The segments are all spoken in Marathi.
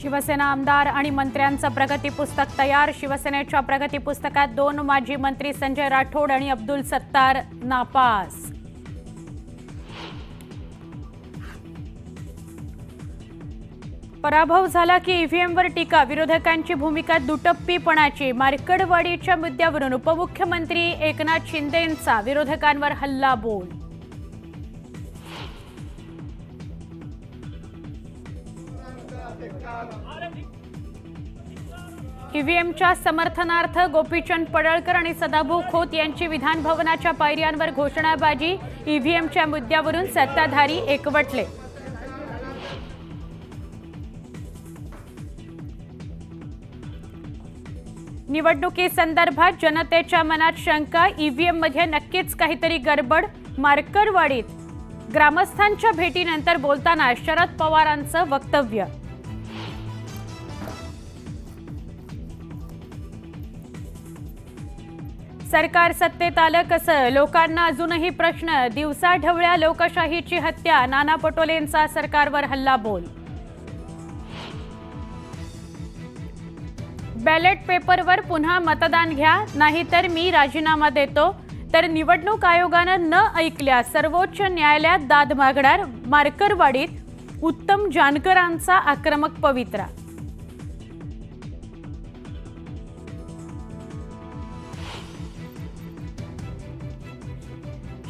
शिवसेना आमदार आणि मंत्र्यांचं प्रगती पुस्तक तयार। शिवसेनेच्या प्रगती पुस्तकात 2 माजी मंत्री संजय राठोड आणि अब्दुल सत्तार नापास। पराभव झाला की ईव्हीएमवर टीका, विरोधकांची भूमिका दुटप्पीपणाची। मार्कडवाडीच्या मुद्द्यावरून उपमुख्यमंत्री एकनाथ शिंदेंचा विरोधकांवर हल्लाबोल। ईव्हीएमच्या समर्थनार्थ गोपीचंद पडळकर आणि सदाभाऊ खोत यांची विधान भवनाच्या पायऱ्यांवर घोषणाबाजी। ईव्हीएमच्या मुद्द्यावरून सत्ताधारी एकवटले। निवडणुकीसंदर्भात जनतेच्या मनात शंका, ईव्हीएममध्ये नक्कीच काहीतरी गडबड। मार्कडवाडीत ग्रामस्थांच्या भेटीनंतर बोलताना शरद पवारांचं वक्तव्य। सरकार सत्तेत आलं कसं, लोकांना अजूनही प्रश्न। दिवसाढवळ्या लोकशाहीची हत्या, नाना पटोलेंचा सरकारवर हल्लाबोल। बॅलेट पेपरवर पुन्हा मतदान घ्या, नाहीतर मी राजीनामा देतो। तर निवडणूक आयोगानं न ऐकल्यास सर्वोच्च न्यायालयात दाद मागणार। मार्कडवाडीत उत्तम जानकरांचा आक्रमक पवित्रा।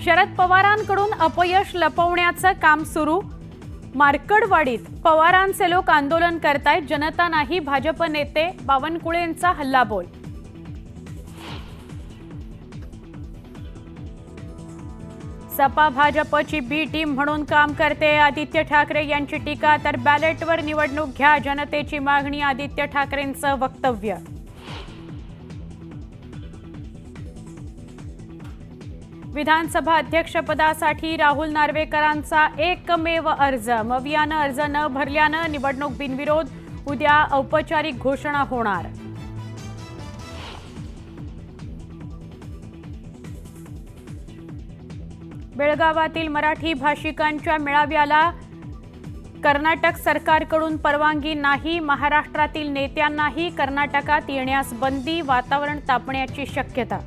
शरद पवारांकडून अपयश लपवण्याचं काम सुरू। मार्कडवाडीत पवारांचे लोक आंदोलन करतायत, जनता नाही। भाजप नेते बावनकुळेंचा हल्लाबोल। सपा भाजपची बी टीम म्हणून काम करते, आदित्य ठाकरे यांची टीका। तर बॅलेटवर निवडणूक घ्या, जनतेची मागणी, आदित्य ठाकरेंचं वक्तव्य। विधानसभा अध्यक्षपदासाठी राहुल नार्वेकरांचा एकमेव अर्ज। मवियानं अर्ज न भरल्यानं निवडणूक बिनविरोध। उद्या औपचारिक घोषणा होणार। बेळगावातील मराठी भाषिकांच्या मेळाव्याला कर्नाटक सरकारकडून परवानगी नाही। महाराष्ट्रातील नेत्यांनाही कर्नाटकात येण्यास बंदी, वातावरण तापण्याची शक्यता।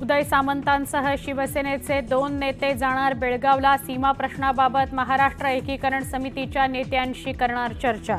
उदय सामंतांसह शिवसेनेचे 2 नेते जाणार बेळगावला। सीमा प्रश्नाबाबत महाराष्ट्र एकीकरण समितीच्या नेत्यांशी करणार चर्चा।